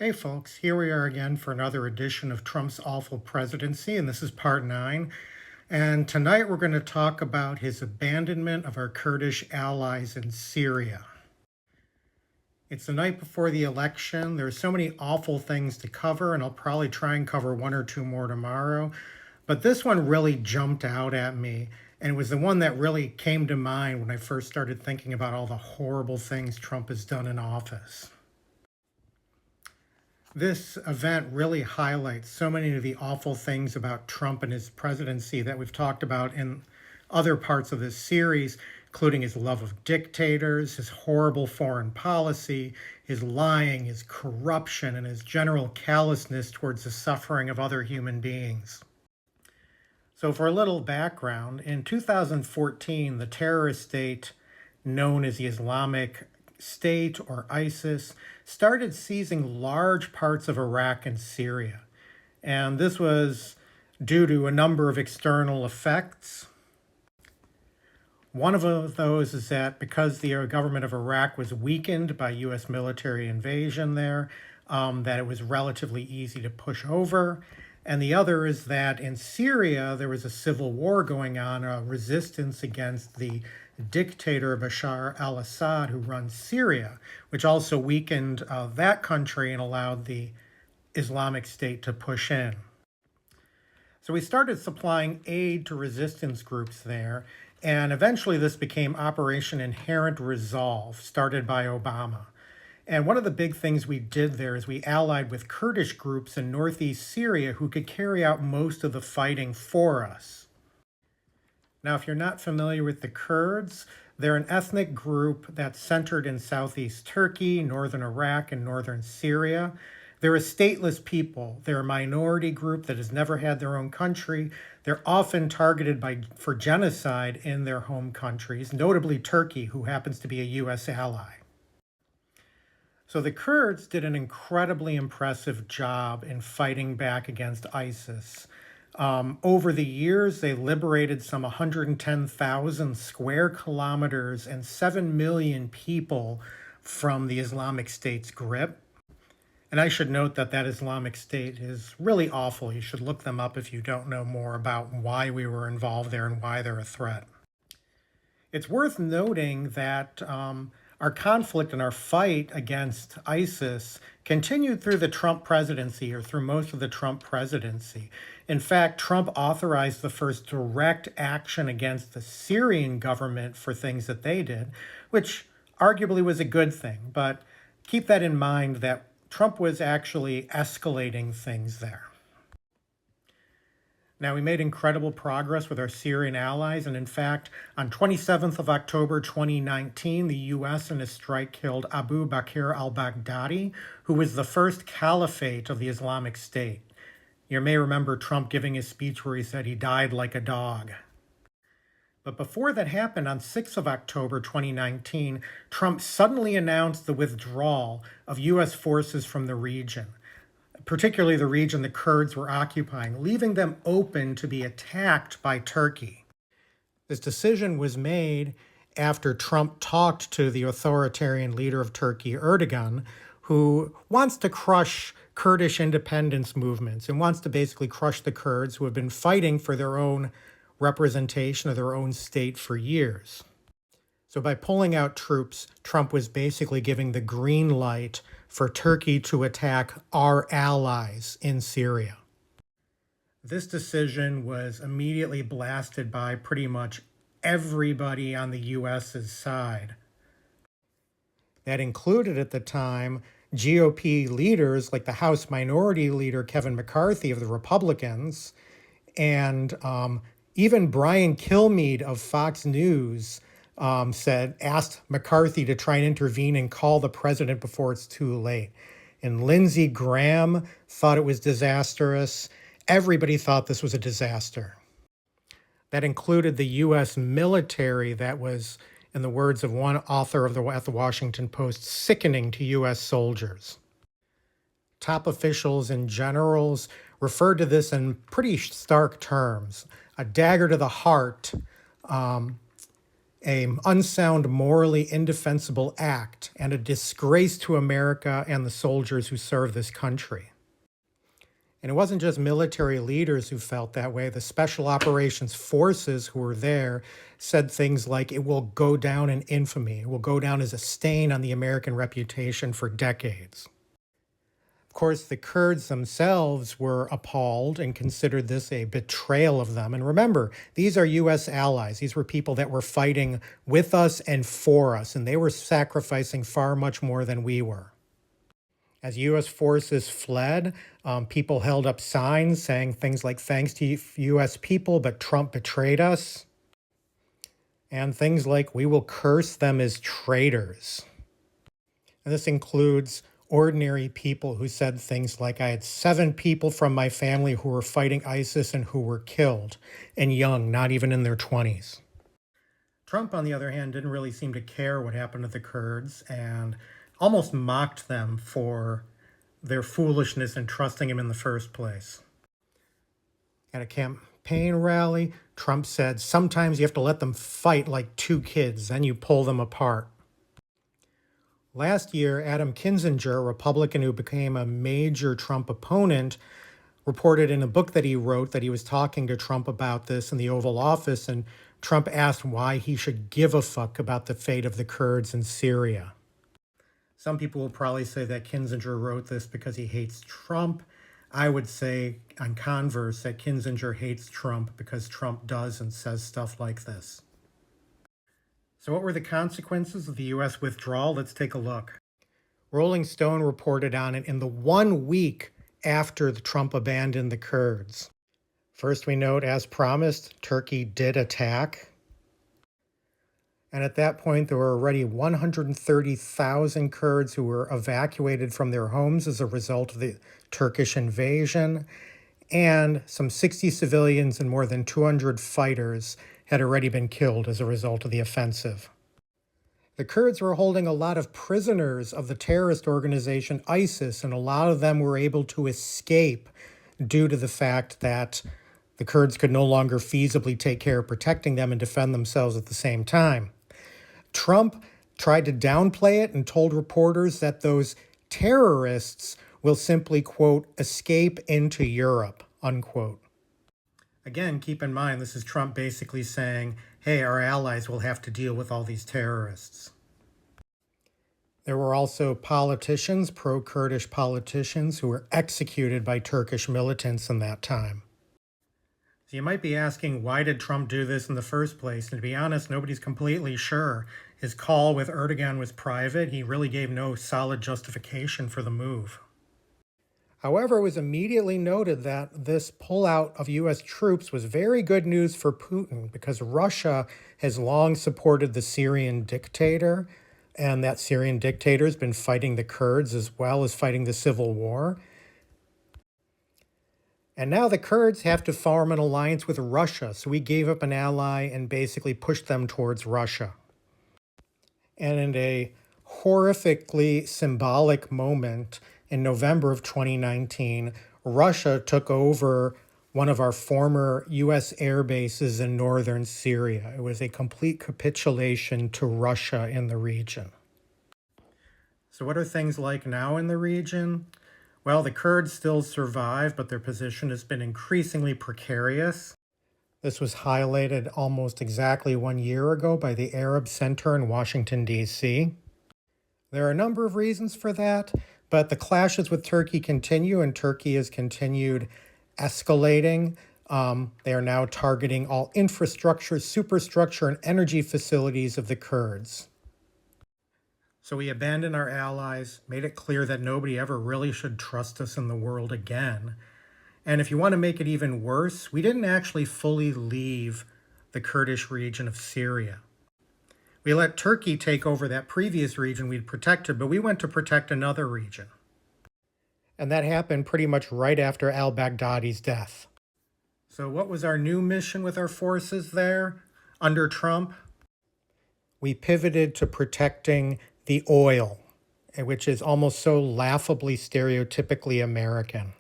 Hey folks, here we are again for another edition of Trump's Awful Presidency, and this is part 9. And tonight we're going to talk about his abandonment of our Kurdish allies in Syria. It's the night before the election. There's so many awful things to cover, and I'll probably try and cover one or two more tomorrow. But this one really jumped out at me, and it was the one that really came to mind when I first started thinking about all the horrible things Trump has done in office. This event really highlights so many of the awful things about Trump and his presidency that we've talked about in other parts of this series, including his love of dictators, his horrible foreign policy, his lying, his corruption, and his general callousness towards the suffering of other human beings. So for a little background, in 2014, the terrorist state known as the Islamic State or ISIS started seizing large parts of Iraq and Syria. And this was due to a number of external effects. One of those is that because the government of Iraq was weakened by U.S. military invasion there, that it was relatively easy to push over. And the other is that in Syria, there was a civil war going on, a resistance against the dictator Bashar al-Assad who runs Syria, which also weakened that country and allowed the Islamic State to push in. So we started supplying aid to resistance groups there, and eventually this became Operation Inherent Resolve, started by Obama. And one of the big things we did there is we allied with Kurdish groups in northeast Syria who could carry out most of the fighting for us. Now, if you're not familiar with the Kurds, they're an ethnic group that's centered in southeast Turkey, northern Iraq, and northern Syria. They're a stateless people. They're a minority group that has never had their own country. They're often targeted for genocide in their home countries, notably Turkey, who happens to be a U.S. ally. So the Kurds did an incredibly impressive job in fighting back against ISIS. Over the years, they liberated some 110,000 square kilometers and 7 million people from the Islamic State's grip. And I should note that Islamic State is really awful. You should look them up if you don't know more about why we were involved there and why they're a threat. It's worth noting that our conflict and our fight against ISIS continued through the Trump presidency, or through most of the Trump presidency. In fact, Trump authorized the first direct action against the Syrian government for things that they did, which arguably was a good thing. But keep that in mind that Trump was actually escalating things there. Now, we made incredible progress with our Syrian allies, and in fact, on 27th of October 2019, the U.S. in a strike killed Abu Bakr al-Baghdadi, who was the first caliphate of the Islamic State. You may remember Trump giving his speech where he said he died like a dog. But before that happened, on 6th of October 2019, Trump suddenly announced the withdrawal of U.S. forces from the region, particularly the region the Kurds were occupying, leaving them open to be attacked by Turkey. This decision was made after Trump talked to the authoritarian leader of Turkey, Erdogan, who wants to crush Kurdish independence movements and wants to basically crush the Kurds who have been fighting for their own representation of their own state for years. So by pulling out troops, Trump was basically giving the green light for Turkey to attack our allies in Syria. This decision was immediately blasted by pretty much everybody on the U.S.'s side. That included at the time GOP leaders like the House Minority Leader Kevin McCarthy of the Republicans, and even Brian Kilmeade of Fox News asked McCarthy to try and intervene and call the president before it's too late. And Lindsey Graham thought it was disastrous. Everybody thought this was a disaster. That included the U.S. military that was, in the words of one author at the Washington Post, sickening to U.S. soldiers. Top officials and generals referred to this in pretty stark terms. A dagger to the heart, an unsound, morally indefensible act and a disgrace to America and the soldiers who serve this country. And it wasn't just military leaders who felt that way. The special operations forces who were there said things like, it will go down in infamy. It will go down as a stain on the American reputation for decades. Of course, the Kurds themselves were appalled and considered this a betrayal of them. And remember, these are U.S. allies. These were people that were fighting with us and for us, and they were sacrificing far much more than we were. As U.S. forces fled, people held up signs saying things like, thanks to U.S. people, but Trump betrayed us. And things like, we will curse them as traitors. And this includes ordinary people who said things like, I had 7 people from my family who were fighting ISIS and who were killed, and young, not even in their 20s. Trump, on the other hand, didn't really seem to care what happened to the Kurds and almost mocked them for their foolishness in trusting him in the first place. At a campaign rally, Trump said, sometimes you have to let them fight like 2 kids, then you pull them apart. Last year, Adam Kinzinger, a Republican who became a major Trump opponent, reported in a book that he wrote that he was talking to Trump about this in the Oval Office, and Trump asked why he should give a fuck about the fate of the Kurds in Syria. Some people will probably say that Kinzinger wrote this because he hates Trump. I would say, on converse, that Kinzinger hates Trump because Trump does and says stuff like this. So what were the consequences of the U.S. withdrawal? Let's take a look. Rolling Stone reported on it in the 1 week after Trump abandoned the Kurds. First, we note, as promised, Turkey did attack. And at that point, there were already 130,000 Kurds who were evacuated from their homes as a result of the Turkish invasion. And some 60 civilians and more than 200 fighters had already been killed as a result of the offensive. The Kurds were holding a lot of prisoners of the terrorist organization ISIS, and a lot of them were able to escape due to the fact that the Kurds could no longer feasibly take care of protecting them and defend themselves at the same time. Trump tried to downplay it and told reporters that those terrorists will simply, quote, escape into Europe, unquote. Again, keep in mind, this is Trump basically saying, hey, our allies will have to deal with all these terrorists. There were also politicians, pro-Kurdish politicians, who were executed by Turkish militants in that time. So you might be asking, why did Trump do this in the first place? And to be honest, nobody's completely sure. His call with Erdogan was private. He really gave no solid justification for the move. However, it was immediately noted that this pullout of U.S. troops was very good news for Putin because Russia has long supported the Syrian dictator, and that Syrian dictator has been fighting the Kurds as well as fighting the civil war. And now the Kurds have to form an alliance with Russia, so we gave up an ally and basically pushed them towards Russia. And in a horrifically symbolic moment, in November of 2019, Russia took over one of our former U.S. air bases in northern Syria. It was a complete capitulation to Russia in the region. So what are things like now in the region? Well, the Kurds still survive, but their position has been increasingly precarious. This was highlighted almost exactly 1 year ago by the Arab Center in Washington, D.C. There are a number of reasons for that, but the clashes with Turkey continue, and Turkey has continued escalating. They are now targeting all infrastructure, superstructure, and energy facilities of the Kurds. So we abandoned our allies, made it clear that nobody ever really should trust us in the world again. And if you want to make it even worse, we didn't actually fully leave the Kurdish region of Syria. We let Turkey take over that previous region we'd protected, but we went to protect another region. And that happened pretty much right after al-Baghdadi's death. So what was our new mission with our forces there under Trump? We pivoted to protecting the oil, which is almost so laughably stereotypically American.